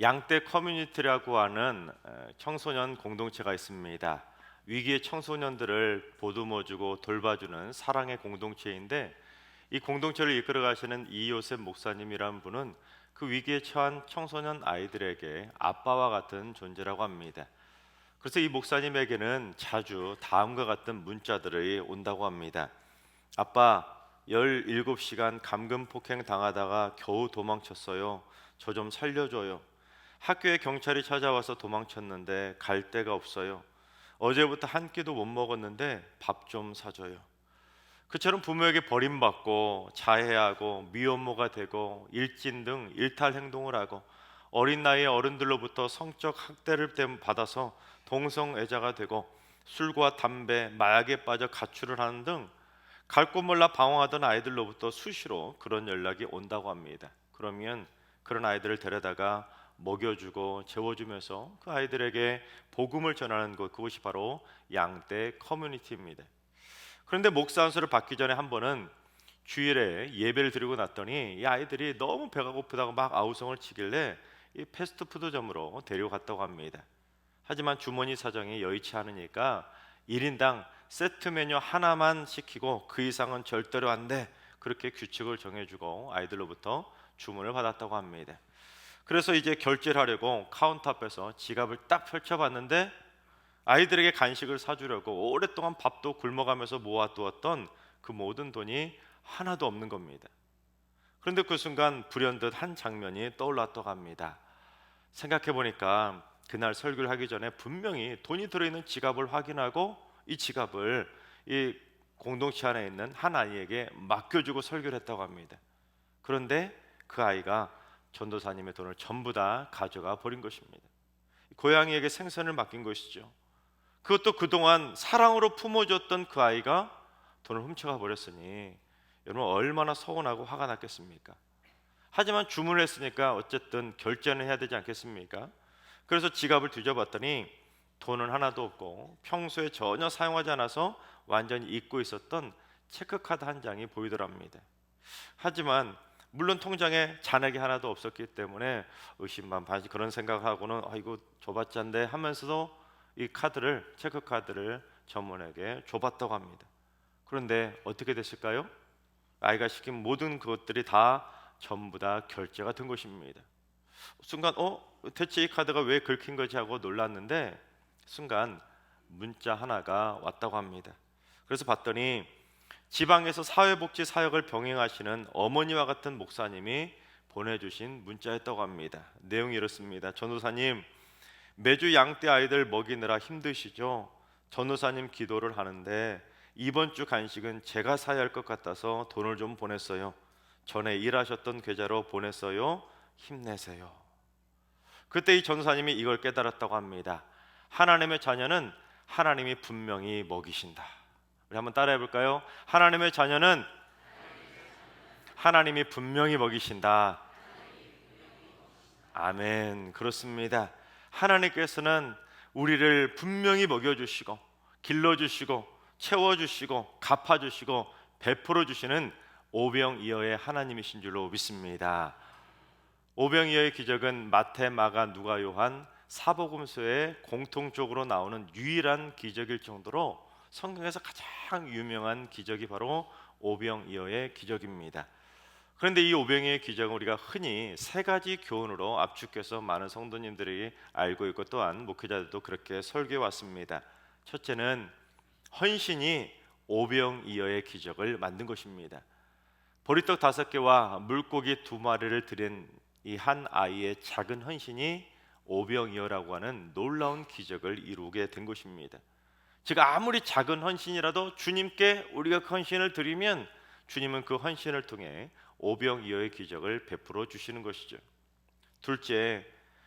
양떼 커뮤니티라고 하는 청소년 공동체가 있습니다. 위기의 청소년들을 보듬어주고 돌봐주는 사랑의 공동체인데, 이 공동체를 이끌어 가시는 이요셉 목사님이란 분은 그 위기에 처한 청소년 아이들에게 아빠와 같은 존재라고 합니다. 그래서 이 목사님에게는 자주 다음과 같은 문자들이 온다고 합니다. 아빠, 17시간 감금 폭행 당하다가 겨우 도망쳤어요. 저 좀 살려줘요. 학교에 경찰이 찾아와서 도망쳤는데 갈 데가 없어요. 어제부터 한 끼도 못 먹었는데 밥 좀 사줘요. 그처럼 부모에게 버림받고 자해하고 미혼모가 되고 일진 등 일탈 행동을 하고 어린 나이에 어른들로부터 성적 학대를 받아서 동성애자가 되고 술과 담배, 마약에 빠져 가출을 하는 등 갈 곳 몰라 방황하던 아이들로부터 수시로 그런 연락이 온다고 합니다. 그러면 그런 아이들을 데려다가 먹여주고 재워주면서 그 아이들에게 복음을 전하는 곳, 그것이 바로 양떼 커뮤니티입니다. 그런데 목사 안수를 받기 전에 한 번은 주일에 예배를 드리고 났더니 이 아이들이 너무 배가 고프다고 막 아우성을 치길래 이 패스트푸드점으로 데려갔다고 합니다. 하지만 주머니 사정이 여의치 않으니까 1인당 세트 메뉴 하나만 시키고 그 이상은 절대로 안 돼, 그렇게 규칙을 정해주고 아이들로부터 주문을 받았다고 합니다. 그래서 이제 결제를 하려고 카운터 앞에서 지갑을 딱 펼쳐봤는데 아이들에게 간식을 사주려고 오랫동안 밥도 굶어가면서 모아두었던 그 모든 돈이 하나도 없는 겁니다. 그런데 그 순간 불현듯 한 장면이 떠올랐다고 합니다. 생각해보니까 그날 설교를 하기 전에 분명히 돈이 들어있는 지갑을 확인하고 이 지갑을 이 공동체 안에 있는 한 아이에게 맡겨주고 설교를 했다고 합니다. 그런데 그 아이가 전도사님의 돈을 전부 다 가져가 버린 것입니다. 고양이에게 생선을 맡긴 것이죠. 그것도 그동안 사랑으로 품어줬던 그 아이가 돈을 훔쳐가 버렸으니 여러분 얼마나 서운하고 화가 났겠습니까? 하지만 주문을 했으니까 어쨌든 결제는 해야 되지 않겠습니까? 그래서 지갑을 뒤져봤더니 돈은 하나도 없고 평소에 전혀 사용하지 않아서 완전히 잊고 있었던 체크카드 한 장이 보이더랍니다. 하지만 물론 통장에 잔액이 하나도 없었기 때문에 의심만반씩 그런 생각하고는 이거 줘봤자인데 하면서도 이 카드를, 체크카드를 전문에게 줘봤다고 합니다. 그런데 어떻게 됐을까요? 아이가 시킨 모든 것들이 다 전부 다 결제가 된 것입니다. 순간 대체 이 카드가 왜 긁힌 거지 하고 놀랐는데 순간 문자 하나가 왔다고 합니다. 그래서 봤더니 지방에서 사회복지 사역을 병행하시는 어머니와 같은 목사님이 보내주신 문자였다고 합니다. 내용이 이렇습니다. 전도사님, 매주 양떼 아이들 먹이느라 힘드시죠? 전도사님 기도를 하는데 이번 주 간식은 제가 사야 할 것 같아서 돈을 좀 보냈어요. 전에 일하셨던 계좌로 보냈어요. 힘내세요. 그때 이 전도사님이 이걸 깨달았다고 합니다. 하나님의 자녀는 하나님이 분명히 먹이신다. 우리 한번 따라해 볼까요? 하나님의 자녀는 하나님이 분명히 먹이신다. 아멘. 그렇습니다. 하나님께서는 우리를 분명히 먹여주시고 길러주시고 채워주시고 갚아주시고 베풀어주시는 오병이어의 하나님이신 줄로 믿습니다. 오병이어의 기적은 마태, 마가, 누가, 요한 사복음서에 공통적으로 나오는 유일한 기적일 정도로 성경에서 가장 유명한 기적이 바로 오병이어의 기적입니다. 그런데 이 오병이어의 기적은 우리가 흔히 세 가지 교훈으로 압축해서 많은 성도님들이 알고 있고 또한 목회자들도 그렇게 설교해 왔습니다. 첫째는 헌신이 오병이어의 기적을 만든 것입니다. 보리떡 5개와 물고기 2마리를 드린 이 한 아이의 작은 헌신이 오병이어라고 하는 놀라운 기적을 이루게 된 것입니다. 즉 아무리 작은 헌신이라도 주님께 우리가 그 헌신을 드리면 주님은 그 헌신을 통해 오병이어의 기적을 베풀어 주시는 것이죠. 둘째,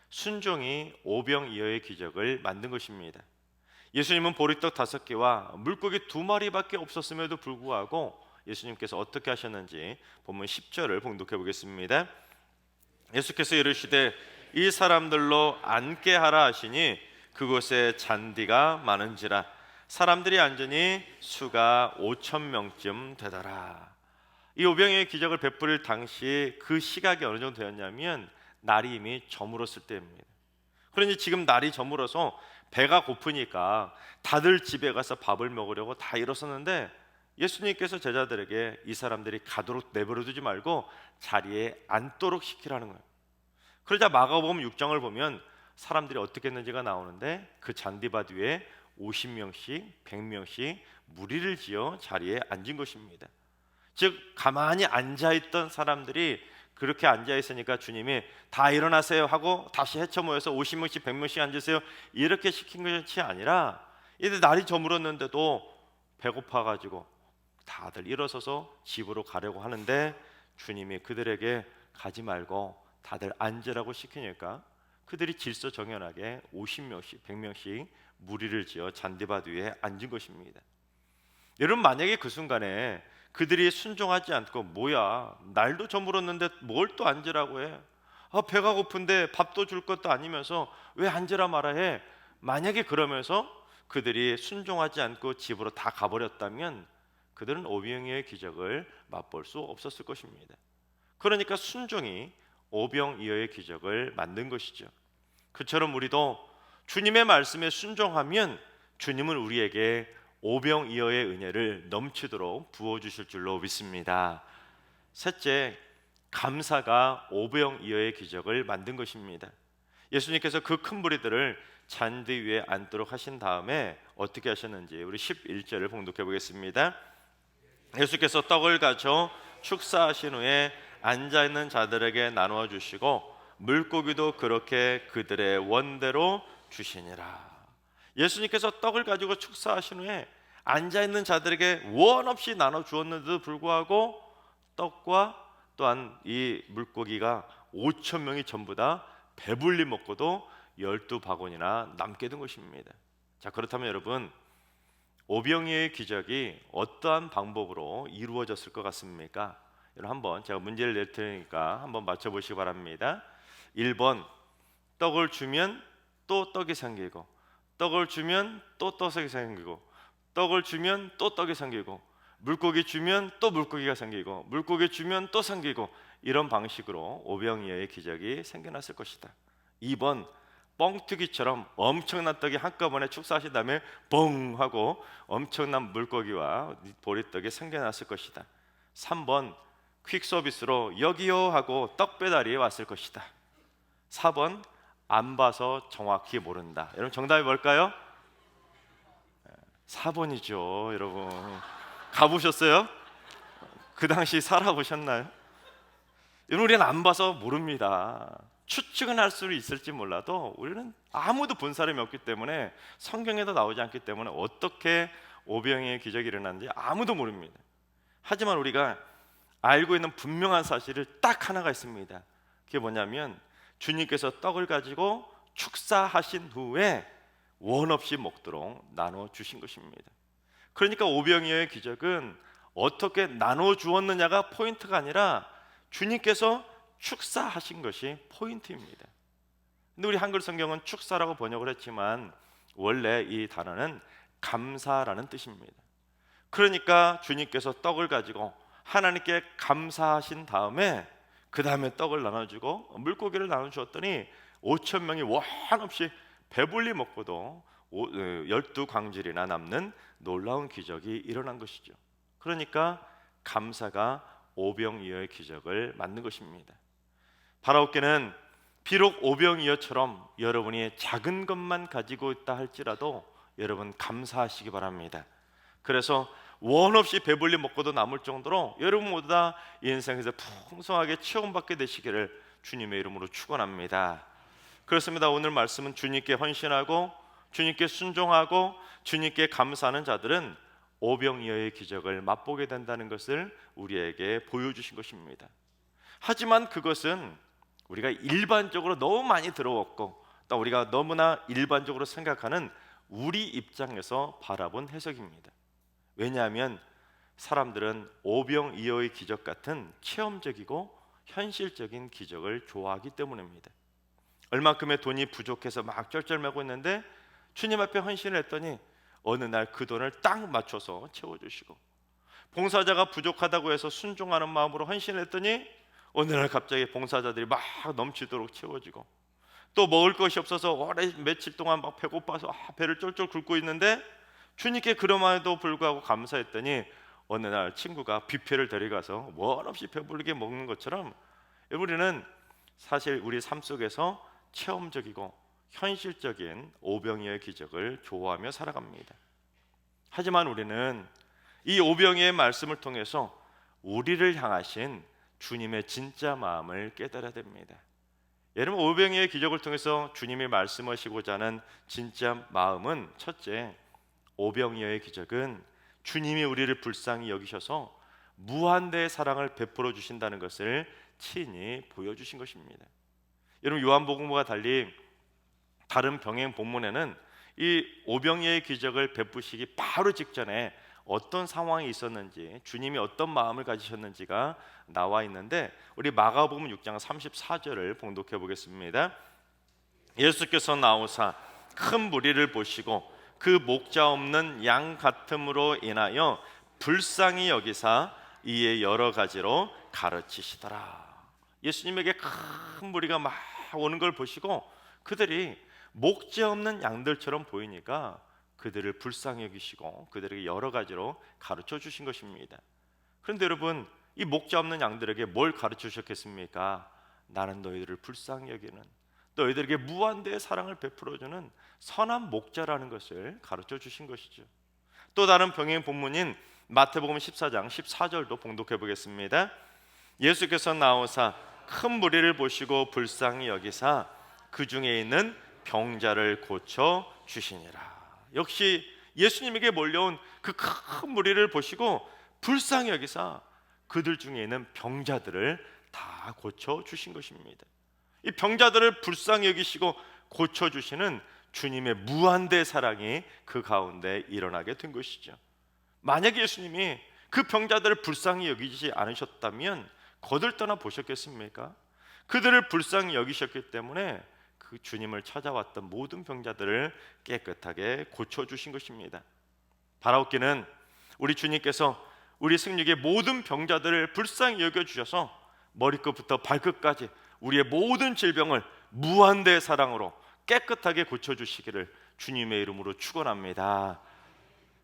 순종이 오병이어의 기적을 만든 것입니다. 예수님은 보리떡 5개와 물고기 2마리밖에 없었음에도 불구하고 예수님께서 어떻게 하셨는지 본문 10절을 봉독해 보겠습니다. 예수께서 이르시되 이 사람들로 앉게 하라 하시니 그곳에 잔디가 많은지라 사람들이 앉으니 수가 5,000명쯤 되더라. 이 오병이어의 기적을 베풀 당시 그 시각이 어느 정도 되었냐면 날이 이미 저물었을 때입니다. 그러니 지금 날이 저물어서 배가 고프니까 다들 집에 가서 밥을 먹으려고 다 일어섰는데 예수님께서 제자들에게 이 사람들이 가도록 내버려 두지 말고 자리에 앉도록 시키라는 거예요. 그러자 마가복음 6장을 보면 사람들이 어떻게 했는지가 나오는데 그 잔디밭 위에 50명씩 100명씩 무리를 지어 자리에 앉은 것입니다. 즉 가만히 앉아있던 사람들이 그렇게 앉아있으니까 주님이 다 일어나세요 하고 다시 헤쳐 모여서 50명씩 100명씩 앉으세요 이렇게 시킨 것이 아니라 이제 날이 저물었는데도 배고파가지고 다들 일어서서 집으로 가려고 하는데 주님이 그들에게 가지 말고 다들 앉으라고 시키니까 그들이 질서정연하게 50명씩 100명씩 무리를 지어 잔디밭 위에 앉은 것입니다. 여러분 만약에 그 순간에 그들이 순종하지 않고 뭐야 날도 저물었는데 뭘 또 앉으라고 해? 배가 고픈데 밥도 줄 것도 아니면서 왜 앉으라 말아 해? 만약에 그러면서 그들이 순종하지 않고 집으로 다 가버렸다면 그들은 오병이어의 기적을 맛볼 수 없었을 것입니다. 그러니까 순종이 오병이어의 기적을 만든 것이죠. 그처럼 우리도 주님의 말씀에 순종하면 주님은 우리에게 오병이어의 은혜를 넘치도록 부어주실 줄로 믿습니다. 셋째, 감사가 오병이어의 기적을 만든 것입니다. 예수님께서 그 큰 무리들을 잔디 위에 앉도록 하신 다음에 어떻게 하셨는지 우리 11절을 봉독해 보겠습니다. 예수께서 떡을 가져 축사하신 후에 앉아있는 자들에게 나누어 주시고 물고기도 그렇게 그들의 원대로 주시니라. 예수님께서 떡을 가지고 축사하신 후에 앉아있는 자들에게 원 없이 나눠 주었는데도 불구하고 떡과 또한 이 물고기가 5천 명이 전부 다 배불리 먹고도 12바구니나 남게 된 것입니다. 자, 그렇다면 여러분 오병이어의 기적이 어떠한 방법으로 이루어졌을 것 같습니까? 여러분 한번 제가 문제를 낼 테니까 한번 맞춰보시기 바랍니다. 1번 떡을 주면 또 떡이 생기고 떡을 주면 또 떡이 생기고 떡을 주면 또 떡이 생기고 물고기 주면 또 물고기가 생기고 물고기 주면 또 생기고 이런 방식으로 오병이어의 기적이 생겨났을 것이다. 2번 뻥튀기처럼 엄청난 떡이 한꺼번에 축사하신 다음에 뻥 하고 엄청난 물고기와 보리떡이 생겨났을 것이다. 3번 퀵 서비스로 여기요 하고 떡 배달이 왔을 것이다. 4번 안 봐서 정확히 모른다. 여러분 정답이 뭘까요? 4번이죠. 여러분 가보셨어요? 그 당시 살아보셨나요? 여러분 우리는 안 봐서 모릅니다. 추측은 할 수 있을지 몰라도 우리는 아무도 본 사람이 없기 때문에 성경에도 나오지 않기 때문에 어떻게 오병이어의 기적이 일어났는지 아무도 모릅니다. 하지만 우리가 알고 있는 분명한 사실을 딱 하나가 있습니다. 그게 뭐냐면 주님께서 떡을 가지고 축사하신 후에 원 없이 먹도록 나눠 주신 것입니다. 그러니까 오병이어의 기적은 어떻게 나눠 주었느냐가 포인트가 아니라 주님께서 축사하신 것이 포인트입니다. 근데 우리 한글 성경은 축사라고 번역을 했지만 원래 이 단어는 감사라는 뜻입니다. 그러니까 주님께서 떡을 가지고 하나님께 감사하신 다음에 그 다음에 떡을 나눠주고 물고기를 나눠주었더니 5천 명이 한없이 배불리 먹고도 12광질이나 남는 놀라운 기적이 일어난 것이죠. 그러니까 감사가 오병이어의 기적을 만든 것입니다. 바라옵게는 비록 오병이어처럼 여러분이 작은 것만 가지고 있다 할지라도 여러분 감사하시기 바랍니다. 그래서 원 없이 배불리 먹고도 남을 정도로 여러분 모두 다 인생에서 풍성하게 체험받게 되시기를 주님의 이름으로 축원합니다. 그렇습니다. 오늘 말씀은 주님께 헌신하고 주님께 순종하고 주님께 감사하는 자들은 오병이어의 기적을 맛보게 된다는 것을 우리에게 보여주신 것입니다. 하지만 그것은 우리가 일반적으로 너무 많이 들어왔고 또 우리가 너무나 일반적으로 생각하는 우리 입장에서 바라본 해석입니다. 왜냐하면 사람들은 오병이어의 기적 같은 체험적이고 현실적인 기적을 좋아하기 때문입니다. 얼마큼의 돈이 부족해서 막 쩔쩔매고 있는데 주님 앞에 헌신을 했더니 어느 날 그 돈을 딱 맞춰서 채워주시고 봉사자가 부족하다고 해서 순종하는 마음으로 헌신을 했더니 어느 날 갑자기 봉사자들이 막 넘치도록 채워지고, 또 먹을 것이 없어서 오래 며칠 동안 막 배고파서 배를 쫄쫄 굶고 있는데 주님께 그럼에도 불구하고 감사했더니 어느 날 친구가 뷔페를 데려가서 원 없이 배부르게 먹는 것처럼, 우리는 사실 우리 삶 속에서 체험적이고 현실적인 오병이어의 기적을 좋아하며 살아갑니다. 하지만 우리는 이 오병이어의 말씀을 통해서 우리를 향하신 주님의 진짜 마음을 깨달아야 됩니다. 여러분, 오병이어의 기적을 통해서 주님이 말씀하시고자 하는 진짜 마음은, 첫째, 오병이어의 기적은 주님이 우리를 불쌍히 여기셔서 무한대의 사랑을 베풀어 주신다는 것을 친히 보여주신 것입니다. 여러분, 요한복음과 달리 다른 병행 본문에는 이 오병이어의 기적을 베푸시기 바로 직전에 어떤 상황이 있었는지, 주님이 어떤 마음을 가지셨는지가 나와 있는데, 우리 마가복음 6장 34절을 봉독해 보겠습니다. 예수께서 나오사 큰 무리를 보시고 그 목자 없는 양 같음으로 인하여 불쌍히 여기사 이에 여러 가지로 가르치시더라. 예수님에게 큰 무리가 막 오는 걸 보시고 그들이 목자 없는 양들처럼 보이니까 그들을 불쌍히 여기시고 그들에게 여러 가지로 가르쳐 주신 것입니다. 그런데 여러분, 이 목자 없는 양들에게 뭘 가르쳐 주셨겠습니까? 나는 너희들을 불쌍히 여기는, 너희들에게 무한대의 사랑을 베풀어주는 선한 목자라는 것을 가르쳐 주신 것이죠. 또 다른 병행 본문인 마태복음 14장 14절도 봉독해 보겠습니다. 예수께서 나오사 큰 무리를 보시고 불쌍히 여기사 그 중에 있는 병자를 고쳐 주시니라. 역시 예수님에게 몰려온 그 큰 무리를 보시고 불쌍히 여기사 그들 중에 있는 병자들을 다 고쳐 주신 것입니다. 이 병자들을 불쌍히 여기시고 고쳐 주시는 주님의 무한대 사랑이 그 가운데 일어나게 된 것이죠. 만약에 예수님이 그 병자들을 불쌍히 여기지 않으셨다면 거들떠나 보셨겠습니까? 그들을 불쌍히 여기셨기 때문에 그 주님을 찾아왔던 모든 병자들을 깨끗하게 고쳐주신 것입니다. 바라옵기는 우리 주님께서 우리 승리의 모든 병자들을 불쌍히 여겨주셔서 머리끝부터 발끝까지 우리의 모든 질병을 무한대의 사랑으로 깨끗하게 고쳐주시기를 주님의 이름으로 축원합니다.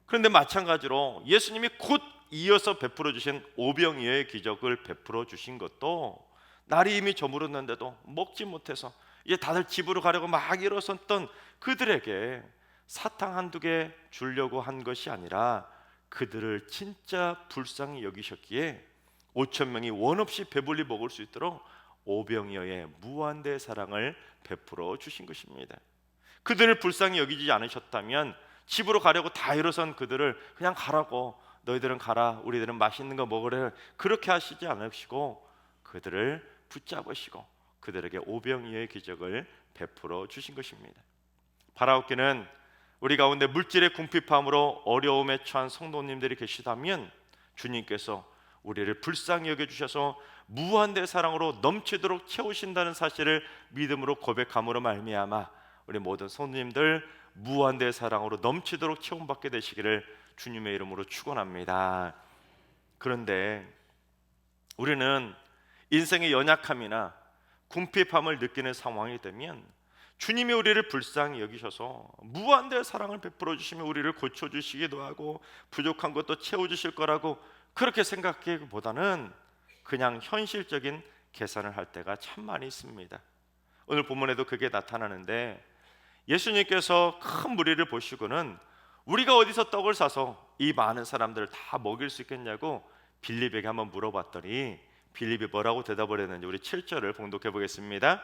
그런데 마찬가지로 예수님이 곧 이어서 베풀어 주신 오병이어의 기적을 베풀어 주신 것도 날이 이미 저물었는데도 먹지 못해서 이제 다들 집으로 가려고 막 일어섰던 그들에게 사탕 한두 개 주려고 한 것이 아니라 그들을 진짜 불쌍히 여기셨기에 5천 명이 원 없이 배불리 먹을 수 있도록 오병이어의 무한대의 사랑을 베풀어 주신 것입니다. 그들을 불쌍히 여기지 않으셨다면 집으로 가려고 다 일어선 그들을 그냥 가라고, 너희들은 가라, 우리들은 맛있는 거 먹으래, 그렇게 하시지 않으시고 그들을 붙잡으시고 그들에게 오병이어의 기적을 베풀어 주신 것입니다. 바라옵기는 우리 가운데 물질의 궁핍함으로 어려움에 처한 성도님들이 계시다면 주님께서 우리를 불쌍히 여겨주셔서 무한대 사랑으로 넘치도록 채우신다는 사실을 믿음으로 고백함으로 말미암아 우리 모든 성도님들 무한대 사랑으로 넘치도록 채움받게 되시기를 주님의 이름으로 축원합니다. 그런데 우리는 인생의 연약함이나 궁핍함을 느끼는 상황이 되면 주님이 우리를 불쌍히 여기셔서 무한대의 사랑을 베풀어 주시며 우리를 고쳐주시기도 하고 부족한 것도 채워주실 거라고 그렇게 생각하기보다는 그냥 현실적인 계산을 할 때가 참 많이 있습니다. 오늘 본문에도 그게 나타나는데, 예수님께서 큰 무리를 보시고는 우리가 어디서 떡을 사서 이 많은 사람들을 다 먹일 수 있겠냐고 빌립에게 한번 물어봤더니 빌립이 뭐라고 대답을 했는지 우리 7절을 봉독해 보겠습니다.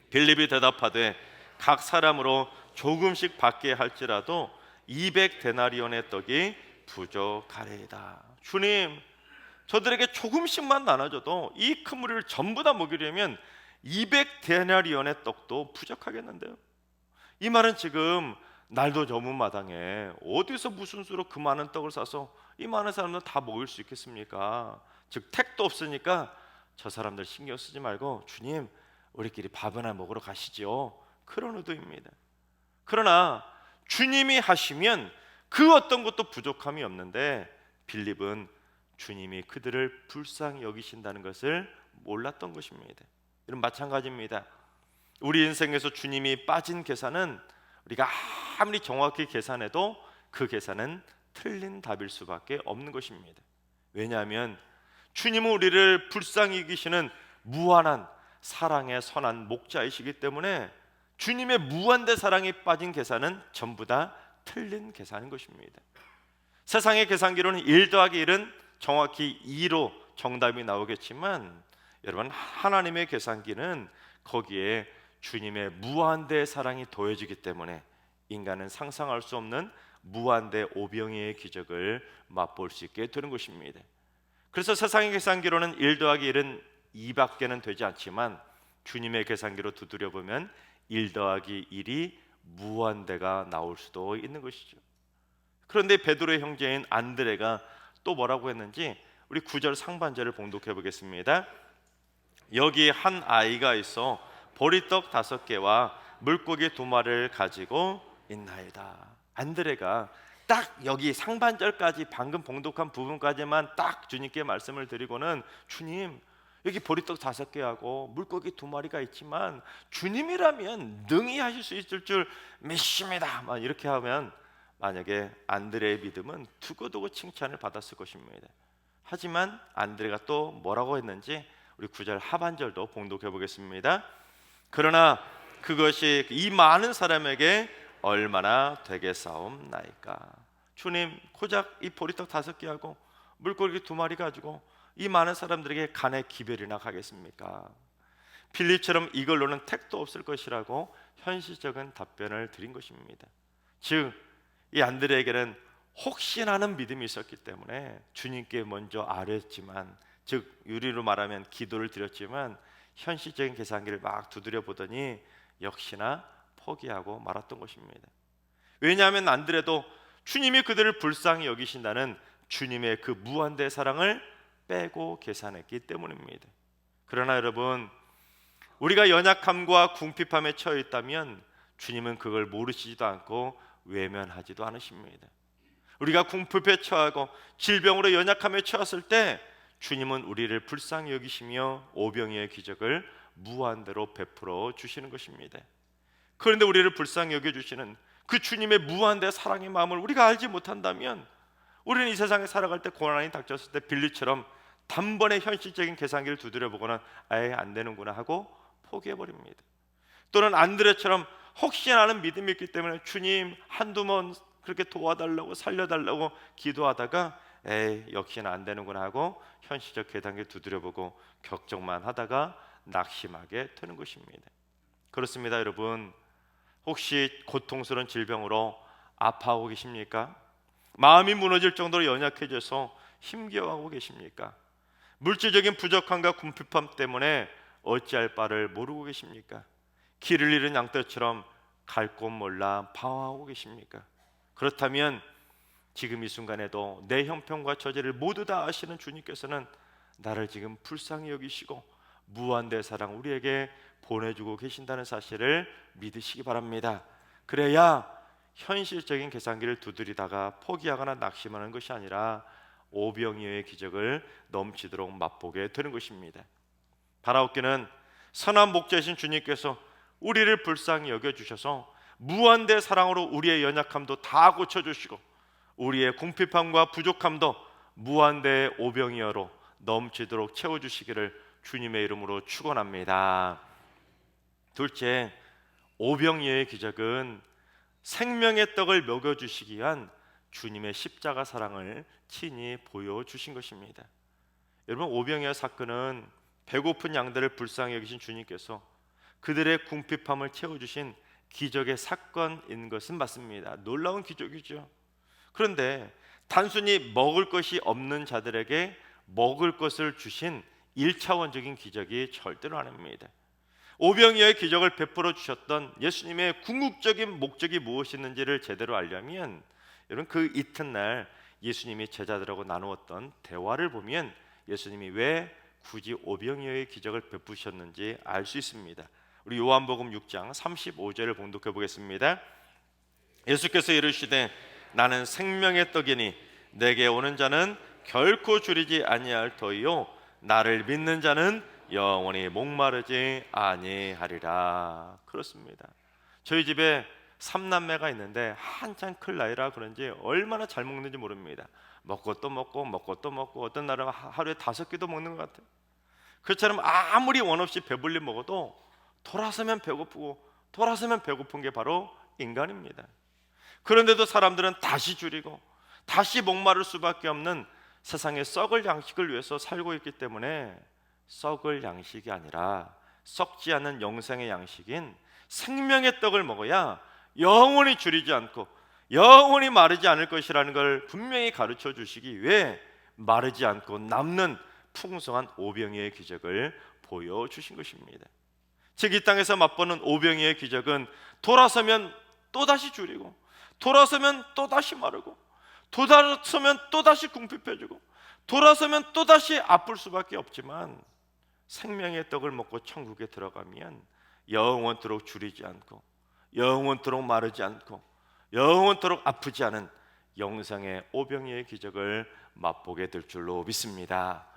빌립이 대답하되 각 사람으로 조금씩 받게 할지라도 200데나리온의 떡이 부족하리이다. 주님, 저들에게 조금씩만 나눠줘도 이 큰 무리를 전부 다 먹이려면 200데나리온의 떡도 부족하겠는데요. 이 말은 지금 날도 저문 마당에 어디서 무슨 수로 그 많은 떡을 사서 이 많은 사람들 다 먹일 수 있겠습니까? 즉 택도 없으니까 저 사람들 신경 쓰지 말고 주님, 우리끼리 밥이나 먹으러 가시죠, 그런 의도입니다. 그러나 주님이 하시면 그 어떤 것도 부족함이 없는데 빌립은 주님이 그들을 불쌍히 여기신다는 것을 몰랐던 것입니다. 이런 마찬가지입니다. 우리 인생에서 주님이 빠진 계산은 우리가 아무리 정확히 계산해도 그 계산은 틀린 답일 수밖에 없는 것입니다. 왜냐하면 주님은 우리를 불쌍히 여기시는 무한한 사랑의 선한 목자이시기 때문에 주님의 무한대 사랑이 빠진 계산은 전부 다 틀린 계산인 것입니다. 세상의 계산기로는 1 더하기 1은 정확히 2로 정답이 나오겠지만 여러분, 하나님의 계산기는 거기에 주님의 무한대 사랑이 더해지기 때문에 인간은 상상할 수 없는 무한대 오병이의 기적을 맛볼 수 있게 되는 것입니다. 그래서 세상의 계산기로는 1 더하기 1은 2밖에는 되지 않지만 주님의 계산기로 두드려 보면 1 더하기 1이 무한대가 나올 수도 있는 것이죠. 그런데 베드로의 형제인 안드레가 또 뭐라고 했는지 우리 9절 상반절을 봉독해 보겠습니다. 여기 한 아이가 있어 보리떡 5개와 물고기 2마리를 가지고 있나이다. 안드레가 딱 여기 상반절까지 방금 봉독한 부분까지만 딱 주님께 말씀을 드리고는 주님, 여기 보리떡 5개하고 물고기 2마리가 있지만 주님이라면 능히 하실 수 있을 줄 믿습니다. 이렇게 하면 만약에 안드레의 믿음은 두고두고 칭찬을 받았을 것입니다. 하지만 안드레가 또 뭐라고 했는지 우리 9절 하반절도 봉독해 보겠습니다. 그러나 그것이 이 많은 사람에게 얼마나 되겠사옵나이까. 주님, 고작 이 보리떡 5개하고 물고기 2마리 가지고 이 많은 사람들에게 간의 기별이나 가겠습니까? 빌립처럼 이걸로는 택도 없을 것이라고 현실적인 답변을 드린 것입니다. 즉, 이 안드레에게는 혹시나 하는 믿음이 있었기 때문에 주님께 먼저 아뢰었지만, 즉 유리로 말하면 기도를 드렸지만 현실적인 계산기를 막 두드려 보더니 역시나 포기하고 말았던 것입니다. 왜냐하면 안드레도 주님이 그들을 불쌍히 여기신다는 주님의 그 무한대 사랑을 빼고 계산했기 때문입니다. 그러나 여러분, 우리가 연약함과 궁핍함에 처해 있다면 주님은 그걸 모르시지도 않고 외면하지도 않으십니다. 우리가 궁핍에 처하고 질병으로 연약함에 처했을 때 주님은 우리를 불쌍히 여기시며 오병이의 기적을 무한대로 베풀어 주시는 것입니다. 그런데 우리를 불쌍히 여겨주시는 그 주님의 무한대 사랑의 마음을 우리가 알지 못한다면 우리는 이 세상에 살아갈 때 고난이 닥쳤을 때 빌리처럼 단번에 현실적인 계산기를 두드려보거나 아예 안 되는구나 하고 포기해버립니다. 또는 안드레처럼 혹시나 하는 믿음이 있기 때문에 주님 한두 번 그렇게 도와달라고 살려달라고 기도하다가 역시나 안 되는구나 하고 현실적 계산기를 두드려보고 걱정만 하다가 낙심하게 되는 것입니다. 그렇습니다. 여러분, 혹시 고통스러운 질병으로 아파하고 계십니까? 마음이 무너질 정도로 연약해져서 힘겨워하고 계십니까? 물질적인 부족함과 궁핍함 때문에 어찌할 바를 모르고 계십니까? 길을 잃은 양떼처럼 갈 곳 몰라 방황하고 계십니까? 그렇다면 지금 이 순간에도 내 형편과 처지를 모두 다 아시는 주님께서는 나를 지금 불쌍히 여기시고 무한대 사랑 우리에게 보내주고 계신다는 사실을 믿으시기 바랍니다. 그래야 현실적인 계산기를 두드리다가 포기하거나 낙심하는 것이 아니라 오병이어의 기적을 넘치도록 맛보게 되는 것입니다. 바라옵기는 선한 목자이신 주님께서 우리를 불쌍히 여겨주셔서 무한대 사랑으로 우리의 연약함도 다 고쳐주시고 우리의 궁핍함과 부족함도 무한대 오병이어로 넘치도록 채워주시기를 주님의 이름으로 축원합니다. 둘째, 오병이어의 기적은 생명의 떡을 먹여주시기 위한 주님의 십자가 사랑을 친히 보여주신 것입니다. 여러분, 오병이어 사건은 배고픈 양들을 불쌍히 여기신 주님께서 그들의 궁핍함을 채워주신 기적의 사건인 것은 맞습니다. 놀라운 기적이죠. 그런데 단순히 먹을 것이 없는 자들에게 먹을 것을 주신 1차원적인 기적이 절대로 아닙니다. 오병이어의 기적을 베풀어 주셨던 예수님의 궁극적인 목적이 무엇이었는지를 제대로 알려면 여러분, 그 이튿날 예수님이 제자들하고 나누었던 대화를 보면 예수님이 왜 굳이 오병이어의 기적을 베푸셨는지 알 수 있습니다. 우리 요한복음 6장 35절을 봉독해 보겠습니다. 예수께서 이르시되 나는 생명의 떡이니 내게 오는 자는 결코 줄이지 아니할 터이요 나를 믿는 자는 영원히 목마르지 아니하리라. 그렇습니다. 저희 집에 삼남매가 있는데 한참 클 나이라 그런지 얼마나 잘 먹는지 모릅니다. 먹고 또 먹고 먹고 또 먹고 어떤 날은 하루에 5끼도 먹는 것 같아요. 그처럼 아무리 원 없이 배불리 먹어도 돌아서면 배고프고 돌아서면 배고픈 게 바로 인간입니다. 그런데도 사람들은 다시 줄이고 다시 목마를 수밖에 없는 세상의 썩을 양식을 위해서 살고 있기 때문에 썩을 양식이 아니라 썩지 않는 영생의 양식인 생명의 떡을 먹어야 영원히 줄이지 않고 영원히 마르지 않을 것이라는 걸 분명히 가르쳐 주시기 위해 마르지 않고 남는 풍성한 오병이어의 기적을 보여주신 것입니다. 즉 이 땅에서 맛보는 오병이어의 기적은 돌아서면 또다시 줄이고 돌아서면 또다시 마르고 돌아서면 또다시 궁핍해지고 돌아서면 또다시 아플 수밖에 없지만 생명의 떡을 먹고 천국에 들어가면 영원토록 줄이지 않고 영원토록 마르지 않고 영원토록 아프지 않은 영생의 오병이어의 기적을 맛보게 될 줄로 믿습니다.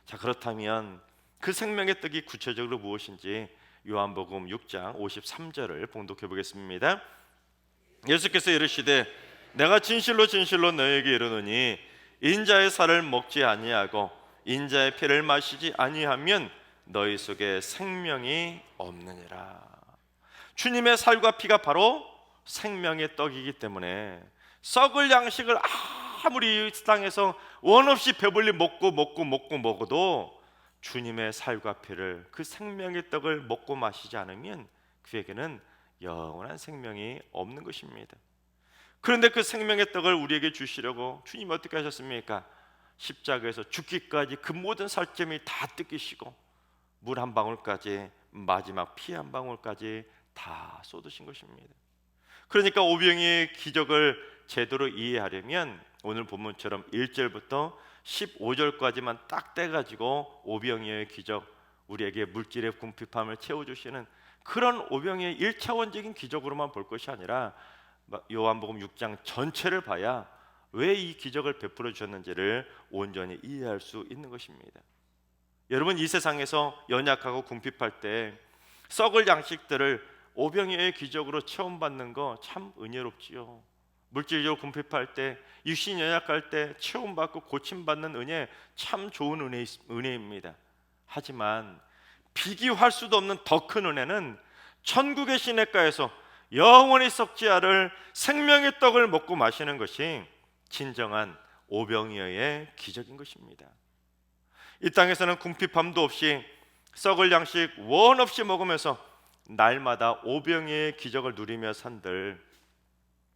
자, 그렇다면 그 생명의 떡이 구체적으로 무엇인지 요한복음 6장 53절을 봉독해 보겠습니다. 예수께서 이르시되 내가 진실로 진실로 너희에게 이르노니 인자의 살을 먹지 아니하고 인자의 피를 마시지 아니하면 너희 속에 생명이 없느니라. 주님의 살과 피가 바로 생명의 떡이기 때문에 썩을 양식을 아무리 이 땅에서 원 없이 배불리 먹어도 주님의 살과 피를 그 생명의 떡을 먹고 마시지 않으면 그에게는 영원한 생명이 없는 것입니다. 그런데 그 생명의 떡을 우리에게 주시려고 주님이 어떻게 하셨습니까? 십자가에서 죽기까지 그 모든 살점이 다 뜯기시고 물 한 방울까지 마지막 피 한 방울까지 다 쏟으신 것입니다. 그러니까 오병이의 기적을 제대로 이해하려면 오늘 본문처럼 1절부터 15절까지만 딱 떼가지고 오병이어의 기적, 우리에게 물질의 궁핍함을 채워주시는 그런 오병이어의 1차원적인 기적으로만 볼 것이 아니라 요한복음 6장 전체를 봐야 왜 이 기적을 베풀어 주셨는지를 온전히 이해할 수 있는 것입니다. 여러분, 이 세상에서 연약하고 궁핍할 때 썩을 양식들을 오병이어의 기적으로 체험받는 거 참 은혜롭지요. 물질적으로 궁핍할 때, 육신이 연약할 때 체험받고 고침받는 은혜 참 좋은 은혜입니다. 하지만 비교할 수도 없는 더 큰 은혜는 천국의 시냇가에서 영원히 썩지 않을 생명의 떡을 먹고 마시는 것이 진정한 오병이어의 기적인 것입니다. 이 땅에서는 궁핍함도 없이 썩을 양식 원 없이 먹으면서 날마다 오병이어의 기적을 누리며 산들,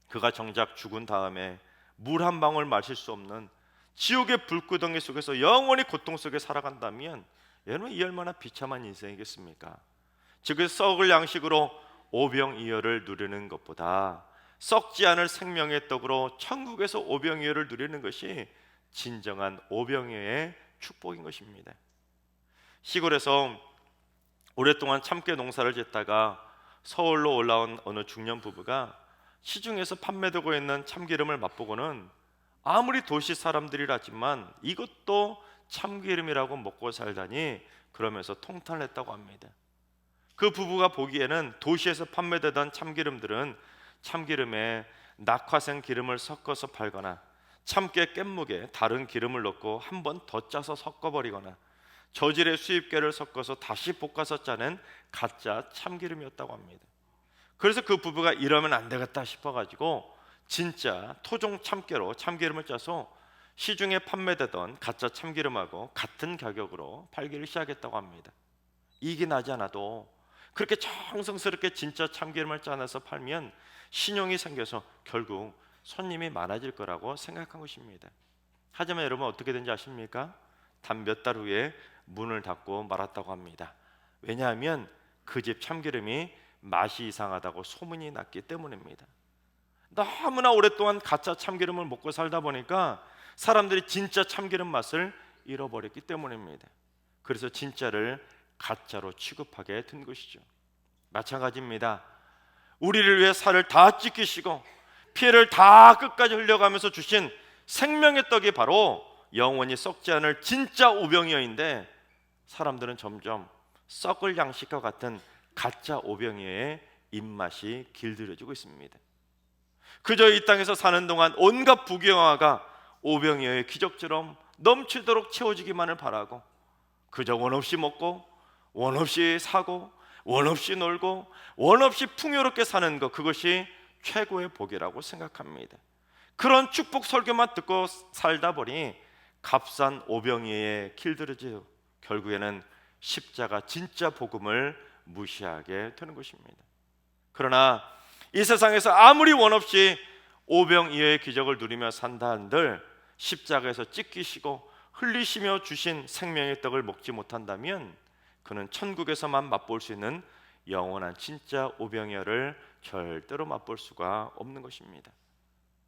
그가 정작 죽은 다음에 물 한 방울 마실 수 없는 지옥의 불구덩이 속에서 영원히 고통 속에 살아간다면 여러분, 이 얼마나 비참한 인생이겠습니까? 즉 썩을 양식으로 오병이어를 누리는 것보다 썩지 않을 생명의 떡으로 천국에서 오병이어를 누리는 것이 진정한 오병이어의 축복인 것입니다. 시골에서 오랫동안 참깨 농사를 짓다가 서울로 올라온 어느 중년 부부가 시중에서 판매되고 있는 참기름을 맛보고는 아무리 도시 사람들이라지만 이것도 참기름이라고 먹고 살다니 그러면서 통탄했다고 합니다. 그 부부가 보기에는 도시에서 판매되던 참기름들은 참기름에 낙화생 기름을 섞어서 팔거나 참깨 깻묵에 다른 기름을 넣고 한 번 더 짜서 섞어버리거나 저질의 수입깨를 섞어서 다시 볶아서 짜낸 가짜 참기름이었다고 합니다. 그래서 그 부부가 이러면 안 되겠다 싶어가지고 진짜 토종 참깨로 참기름을 짜서 시중에 판매되던 가짜 참기름하고 같은 가격으로 팔기를 시작했다고 합니다. 이익이 나지 않아도 그렇게 정성스럽게 진짜 참기름을 짜내서 팔면 신용이 생겨서 결국 손님이 많아질 거라고 생각한 것입니다. 하지만 여러분, 어떻게 된지 아십니까? 단 몇 달 후에 문을 닫고 말았다고 합니다. 왜냐하면 그 집 참기름이 맛이 이상하다고 소문이 났기 때문입니다. 너무나 오랫동안 가짜 참기름을 먹고 살다 보니까 사람들이 진짜 참기름 맛을 잃어버렸기 때문입니다. 그래서 진짜를 가짜로 취급하게 된 것이죠. 마찬가지입니다. 우리를 위해 살을 다 찢기시고 피를 다 끝까지 흘려가면서 주신 생명의 떡이 바로 영원히 썩지 않을 진짜 오병이어인데 사람들은 점점 썩을 양식과 같은 가짜 오병이어의 입맛이 길들여지고 있습니다. 그저 이 땅에서 사는 동안 온갖 부귀영화가 오병이어의 기적처럼 넘치도록 채워지기만을 바라고 그저 원 없이 먹고 원 없이 사고 원 없이 놀고 원 없이 풍요롭게 사는 것, 그것이 최고의 복이라고 생각합니다. 그런 축복 설교만 듣고 살다 보니 값싼 오병이어에 길들여져 결국에는 십자가 진짜 복음을 무시하게 되는 것입니다. 그러나 이 세상에서 아무리 원 없이 오병이어의 기적을 누리며 산다 한들 십자가에서 찢기시고 흘리시며 주신 생명의 떡을 먹지 못한다면 그는 천국에서만 맛볼 수 있는 영원한 진짜 오병이어를 절대로 맛볼 수가 없는 것입니다.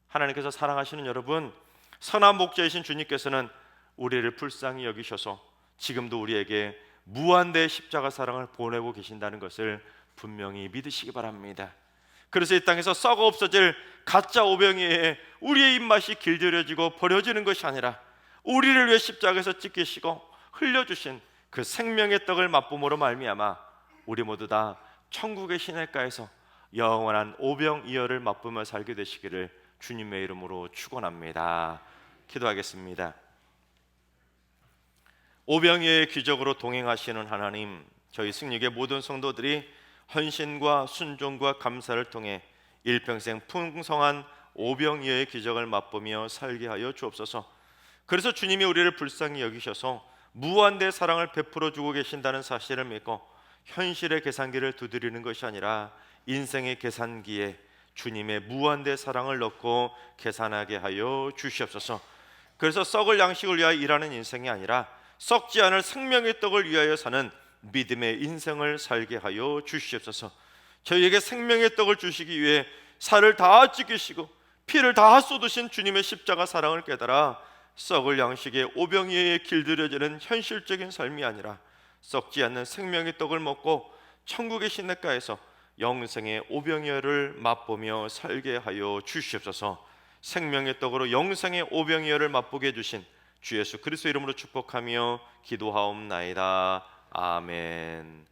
하나님께서 사랑하시는 여러분, 선한 목자이신 주님께서는 우리를 불쌍히 여기셔서 지금도 우리에게 무한대의 십자가 사랑을 보내고 계신다는 것을 분명히 믿으시기 바랍니다. 그래서 이 땅에서 썩어 없어질 가짜 오병이어에 우리의 입맛이 길들여지고 버려지는 것이 아니라 우리를 위해 십자가에서 찢기시고 흘려주신 그 생명의 떡을 맛봄으로 말미암아 우리 모두 다 천국의 시냇가에서 영원한 오병이어를 맛보며 살게 되시기를 주님의 이름으로 축원합니다. 기도하겠습니다. 오병이어의 기적으로 동행하시는 하나님, 저희 승리의 모든 성도들이 헌신과 순종과 감사를 통해 일평생 풍성한 오병이어의 기적을 맛보며 살게 하여 주옵소서. 그래서 주님이 우리를 불쌍히 여기셔서 무한대 사랑을 베풀어 주고 계신다는 사실을 믿고 현실의 계산기를 두드리는 것이 아니라 인생의 계산기에 주님의 무한대 사랑을 넣고 계산하게 하여 주시옵소서. 그래서 썩을 양식을 위하여 일하는 인생이 아니라 썩지 않을 생명의 떡을 위하여 사는 믿음의 인생을 살게 하여 주시옵소서. 저희에게 생명의 떡을 주시기 위해 살을 다 찢기시고 피를 다 쏟으신 주님의 십자가 사랑을 깨달아 썩을 양식에 오병이어에 길들여지는 현실적인 삶이 아니라 썩지 않는 생명의 떡을 먹고 천국의 시냇가에서 영생의 오병이어를 맛보며 살게 하여 주시옵소서. 생명의 떡으로 영생의 오병이어를 맛보게 해주신 주 예수 그리스도 이름으로 축복하며 기도하옵나이다. 아멘.